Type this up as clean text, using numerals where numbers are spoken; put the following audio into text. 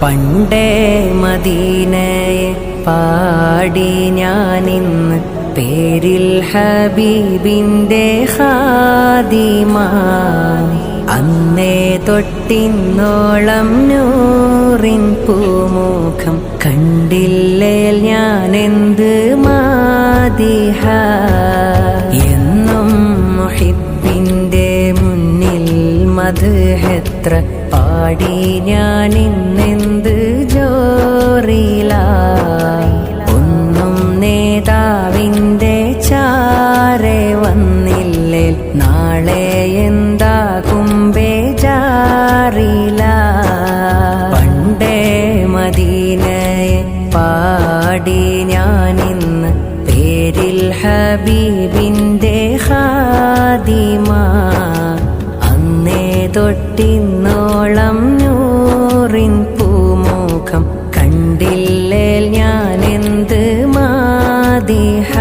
പണ്ടേ മദീനയെ പാടി ഞാനിന്ന് പേരിൽ ഹബീബിൻ്റെ ഖാദിമ. അന്നേ തൊട്ടിന്നോളം നൂറിൻ പൂമുഖം കണ്ടില്ലേൽ ഞാനെന്ത് മാദിഹ. എന്നും മുഹിബ്ബിൻ്റെ മുന്നിൽ മദ്ഹെത്ര പാടി ഞാനിന്നെന്ത് ജോറില. ഒന്നും നേതാവിൻ്റെ ചാരെ വന്നില്ലേൽ നാളെ എന്താകും ബേജാറില. പണ്ടേ മദീനയെ പാടി ഞാനിന്ന് പേരിൽ ഹബീബിൻ്റെ ഖാദിമ. അന്നേ തൊട്ടിന്നോളം നൂറിൻ പൂമുഖം കണ്ടില്ലേൽ ഞാനെന്ത് മാദിഹ.